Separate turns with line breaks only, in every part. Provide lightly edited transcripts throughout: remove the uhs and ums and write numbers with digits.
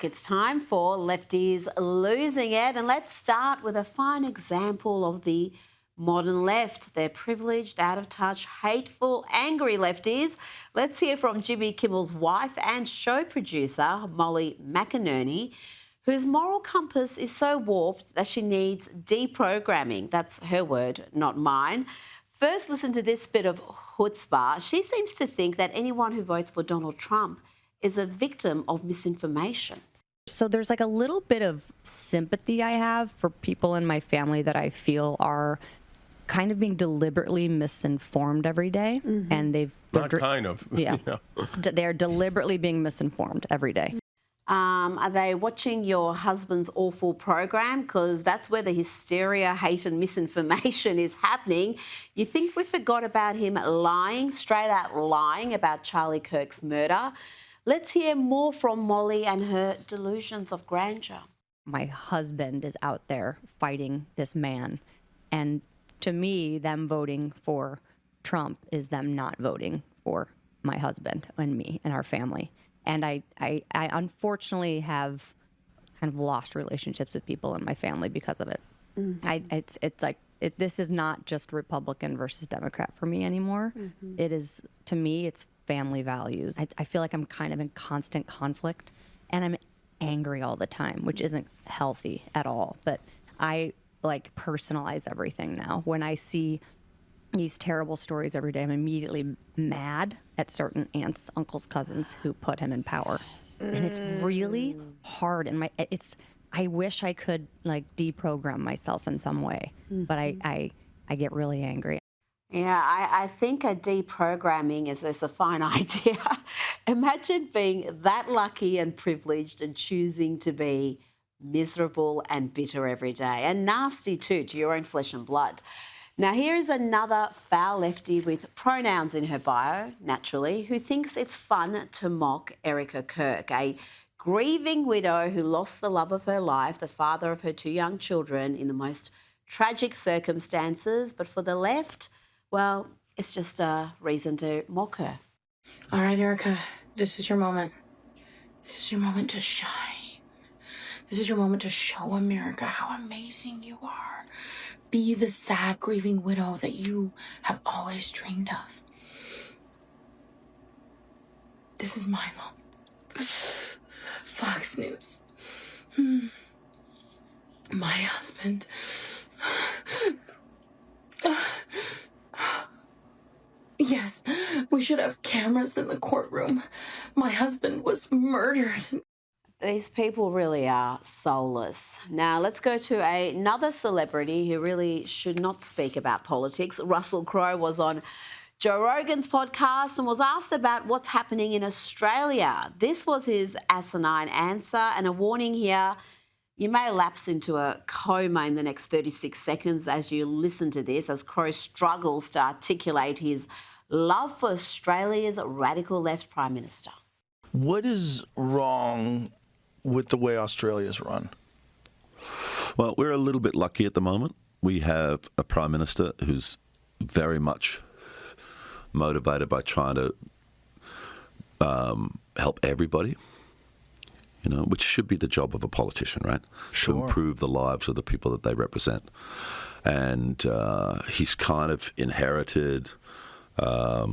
It's time for Lefties Losing It, and let's start with a fine example of the modern left. They're privileged, out of touch, hateful, angry lefties. Let's hear from Jimmy Kimmel's wife and show producer, Molly McInerney, whose moral compass is so warped that she needs deprogramming. That's her word, not mine. First, listen to this bit of chutzpah. She seems to think that anyone who votes for Donald Trump is a victim of misinformation.
So there's like a little bit of sympathy I have for people in my family that I feel are kind of being deliberately misinformed every day.
Mm-hmm.
And they're deliberately being misinformed every day.
Are they watching your husband's awful program? Because that's where the hysteria, hate and misinformation is happening. You think we forgot about him lying, straight out lying about Charlie Kirk's murder? Let's hear more from Molly and her delusions of grandeur.
My husband is out there fighting this man. And to me, them voting for Trump is them not voting for my husband and me and our family. And I unfortunately have kind of lost relationships with people in my family because of it. Mm-hmm. This is not just Republican versus Democrat for me anymore. Mm-hmm. It is, to me, it's family values. I feel like I'm kind of in constant conflict and I'm angry all the time, which isn't healthy at all. But I personalize everything now. When I see these terrible stories every day, I'm immediately mad at certain aunts, uncles, cousins who put him in power. And it's really hard. And I wish I could deprogram myself in some way, but I get really angry.
Yeah, I think a deprogramming is a fine idea. Imagine being that lucky and privileged and choosing to be miserable and bitter every day, and nasty too, to your own flesh and blood. Now, here is another foul leftie with pronouns in her bio, naturally, who thinks it's fun to mock Erica Kirk, a grieving widow who lost the love of her life, the father of her 2 young children, in the most tragic circumstances. But for the left, well, it's just a reason to mock her.
All right, Erica, this is your moment. This is your moment to shine. This is your moment to show America how amazing you are. Be the sad, grieving widow that you have always dreamed of. This is my moment. Fox News. My husband. Yes, we should have cameras in the courtroom. My husband was murdered.
These people really are soulless. Now, let's go to another celebrity who really should not speak about politics. Russell Crowe was on Joe Rogan's podcast and was asked about what's happening in Australia. This was his asinine answer, and a warning here: you may lapse into a coma in the next 36 seconds as you listen to this, as Crowe struggles to articulate his love for Australia's radical left Prime Minister.
What is wrong with the way Australia's run?
Well, we're a little bit lucky at the moment. We have a Prime Minister who's very much motivated by trying to help everybody, which should be the job of a politician, right?
Sure.
To improve the lives of the people that they represent. And he's kind of inherited, a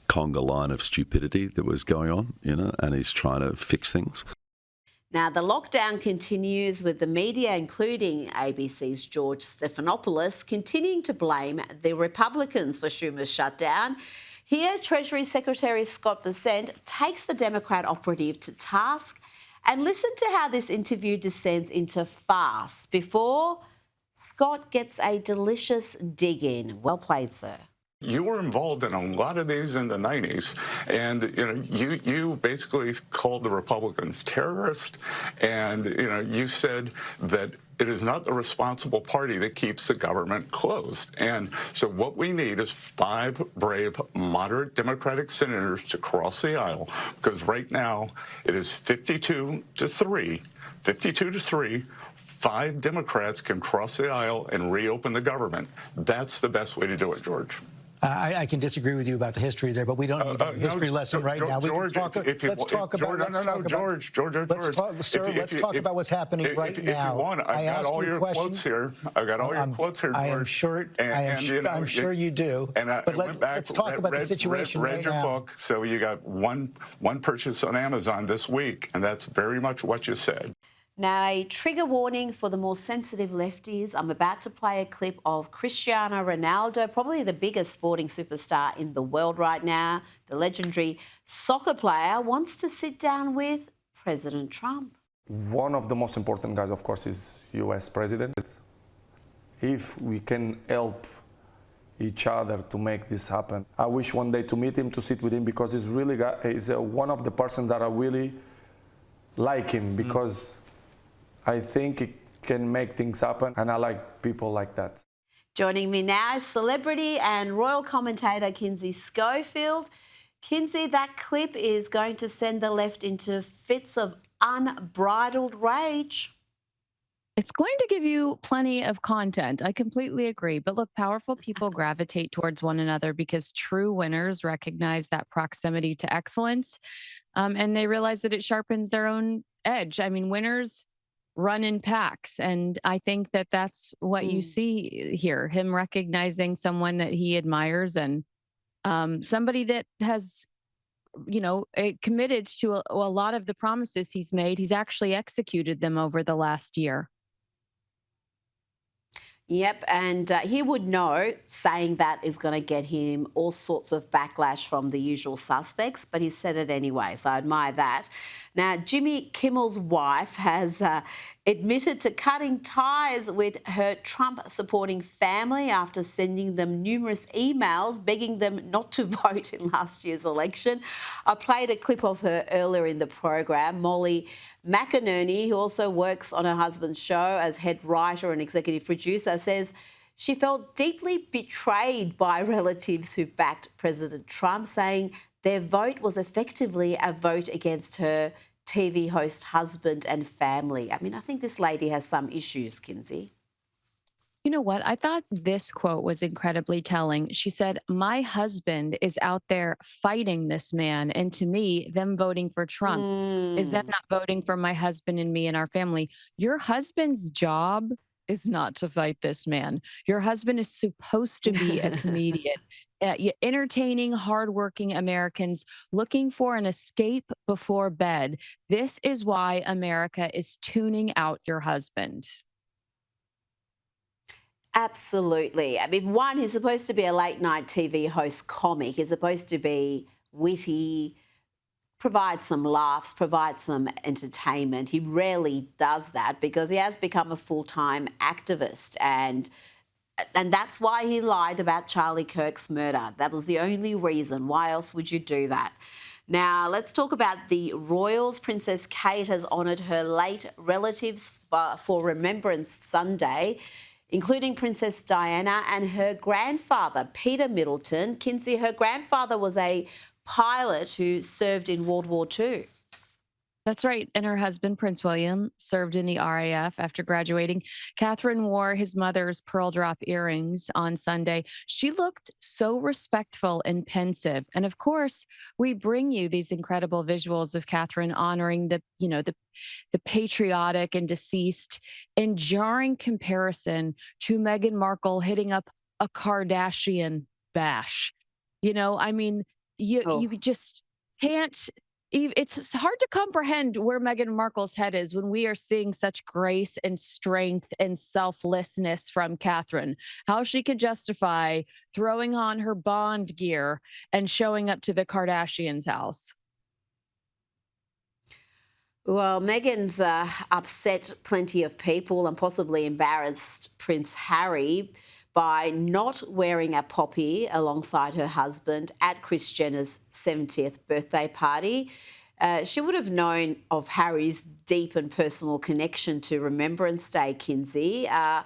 conga line of stupidity that was going on, and he's trying to fix things.
Now, the lockdown continues with the media, including ABC's George Stephanopoulos, continuing to blame the Republicans for Schumer's shutdown. Here, Treasury Secretary Scott Bessent takes the Democrat operative to task, and listen to how this interview descends into farce before Scott gets a delicious dig in. Well played, sir.
You were involved in a lot of these in the 90s, and you basically called the Republicans terrorists, and you said that it is not the responsible party that keeps the government closed. And so what we need is 5 brave, moderate Democratic senators to cross the aisle, because right now it is 52 to 3. 5 Democrats can cross the aisle and reopen the government. That's the best way to do it, George.
I can disagree with you about the history there, but we don't need a history lesson right now.
George,
Let's talk about what's happening right now.
If you want, I've got all your quotes here. I've got all your quotes here, George.
I'm sure you do.
But
let's talk about the situation right now.
Read your book. So you got one purchase on Amazon this week, and that's very much what you said.
Now, a trigger warning for the more sensitive lefties. I'm about to play a clip of Cristiano Ronaldo, probably the biggest sporting superstar in the world right now. The legendary soccer player wants to sit down with President Trump.
One of the most important guys, of course, is U.S. president. If we can help each other to make this happen, I wish one day to meet him, to sit with him, because he's really one of the persons that I really like him, because I think it can make things happen, and I like people like that.
Joining me now is celebrity and royal commentator Kinsey Schofield. Kinsey, that clip is going to send the left into fits of unbridled rage.
It's going to give you plenty of content. I completely agree. But look, powerful people gravitate towards one another because true winners recognize that proximity to excellence, and they realize that it sharpens their own edge. I mean, winners run in packs. And I think that that's what you see here, him recognizing someone that he admires and somebody that has, committed to a lot of the promises he's made. He's actually executed them over the last year.
Yep, and he would know saying that is going to get him all sorts of backlash from the usual suspects, but he said it anyway, so I admire that. Now, Jimmy Kimmel's wife has admitted to cutting ties with her Trump-supporting family after sending them numerous emails begging them not to vote in last year's election. I played a clip of her earlier in the program. Molly McInerney, who also works on her husband's show as head writer and executive producer, says she felt deeply betrayed by relatives who backed President Trump, saying their vote was effectively a vote against her TV host husband and family. I mean, I think this lady has some issues, Kinsey.
You know what? I thought this quote was incredibly telling. She said, "My husband is out there fighting this man. And to me, them voting for Trump is them not voting for my husband and me and our family. Your husband's job is not to fight this man. Your husband is supposed to be a comedian, entertaining, hardworking Americans looking for an escape before bed. This is why America is tuning out your husband."
Absolutely. I mean, one, he's supposed to be a late-night TV host comic. He's supposed to be witty, provide some laughs, provide some entertainment. He rarely does that because he has become a full-time activist, and that's why he lied about Charlie Kirk's murder. That was the only reason. Why else would you do that? Now, let's talk about the royals. Princess Kate has honoured her late relatives for Remembrance Sunday, including Princess Diana and her grandfather, Peter Middleton. Kinsey, her grandfather was a pilot who served in World War II.
That's right. And her husband, Prince William, served in the RAF after graduating. Catherine wore his mother's pearl drop earrings on Sunday. She looked so respectful and pensive. And of course, we bring you these incredible visuals of Catherine honoring the patriotic and deceased, in jarring comparison to Meghan Markle hitting up a Kardashian bash. I mean, you just can't. It's hard to comprehend where Meghan Markle's head is when we are seeing such grace and strength and selflessness from Catherine. How she could justify throwing on her Bond gear and showing up to the Kardashians' house.
Well, Meghan's upset plenty of people and possibly embarrassed Prince Harry by not wearing a poppy alongside her husband at Kris Jenner's 70th birthday party. She would have known of Harry's deep and personal connection to Remembrance Day, Kinsey, and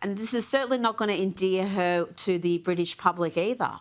this is certainly not going to endear her to the British public either.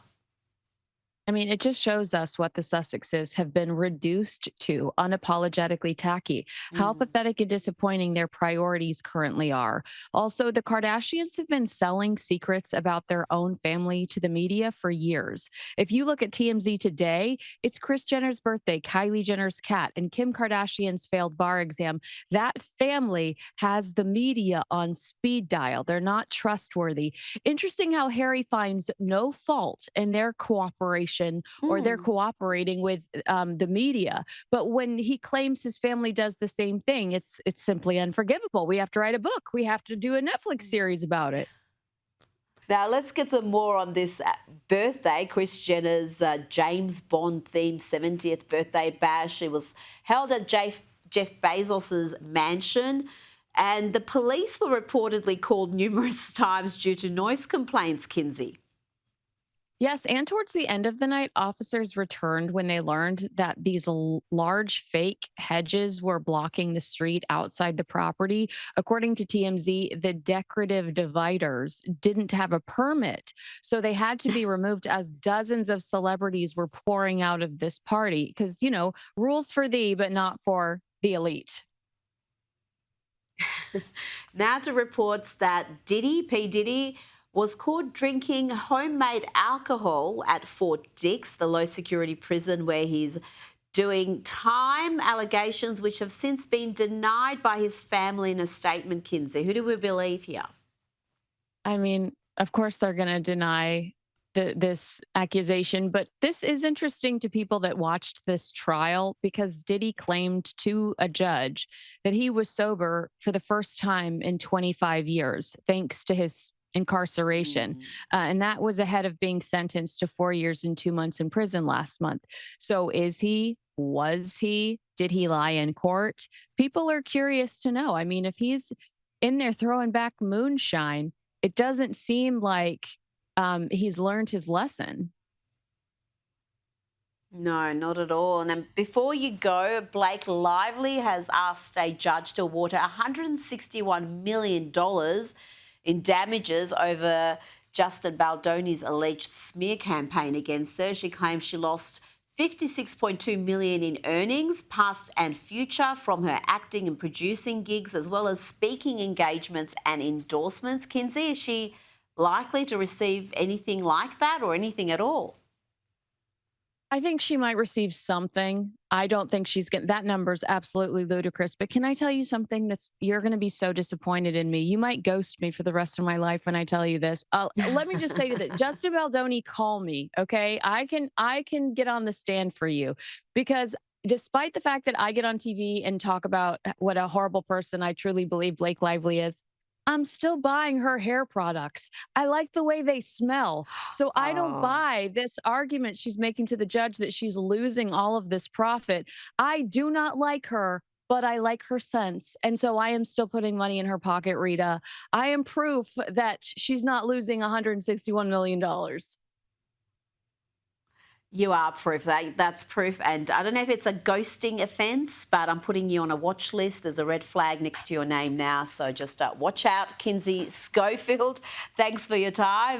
I mean, it just shows us what the Sussexes have been reduced to, unapologetically tacky, how pathetic and disappointing their priorities currently are. Also, the Kardashians have been selling secrets about their own family to the media for years. If you look at TMZ today, it's Kris Jenner's birthday, Kylie Jenner's cat, and Kim Kardashian's failed bar exam. That family has the media on speed dial. They're not trustworthy. Interesting how Harry finds no fault in their cooperation or they're cooperating with the media. But when he claims his family does the same thing, it's simply unforgivable. We have to write a book. We have to do a Netflix series about it.
Now, let's get some more on this birthday. Kris Jenner's James Bond-themed 70th birthday bash. It was held at Jeff Bezos's mansion, and the police were reportedly called numerous times due to noise complaints, Kinsey.
Yes, and towards the end of the night, officers returned when they learned that these large fake hedges were blocking the street outside the property. According to TMZ, the decorative dividers didn't have a permit, so they had to be removed as dozens of celebrities were pouring out of this party because, you know, rules for thee, but not for the elite.
Now to reports that P. Diddy, was caught drinking homemade alcohol at Fort Dix, the low-security prison where he's doing time, allegations which have since been denied by his family in a statement, Kinsey. Who do we believe here?
I mean, of course they're going to deny this accusation, but this is interesting to people that watched this trial because Diddy claimed to a judge that he was sober for the first time in 25 years, thanks to his incarceration. And that was ahead of being sentenced to 4 years and 2 months in prison last month. So is he? Was he? Did he lie in court? People are curious to know. I mean, if he's in there throwing back moonshine, it doesn't seem like he's learned his lesson.
No, not at all. And then before you go, Blake Lively has asked a judge to award her $161 million in damages over Justin Baldoni's alleged smear campaign against her. She claims she lost $56.2 million in earnings, past and future, from her acting and producing gigs, as well as speaking engagements and endorsements. Kinsey, is she likely to receive anything like that or anything at all?
I think she might receive something. I don't think she's getting that. Number's absolutely ludicrous. But can I tell you something you're going to be so disappointed in me? You might ghost me for the rest of my life when I tell you this. Let me just say to that, Justin Baldoni, call me, okay? I can get on the stand for you because despite the fact that I get on TV and talk about what a horrible person I truly believe Blake Lively is, I'm still buying her hair products. I like the way they smell. So I don't buy this argument she's making to the judge that she's losing all of this profit. I do not like her, but I like her sense. And so I am still putting money in her pocket, Rita. I am proof that she's not losing $161 million.
You are proof. That's proof. And I don't know if it's a ghosting offence, but I'm putting you on a watch list. There's a red flag next to your name now. So just watch out, Kinsey Schofield. Thanks for your time.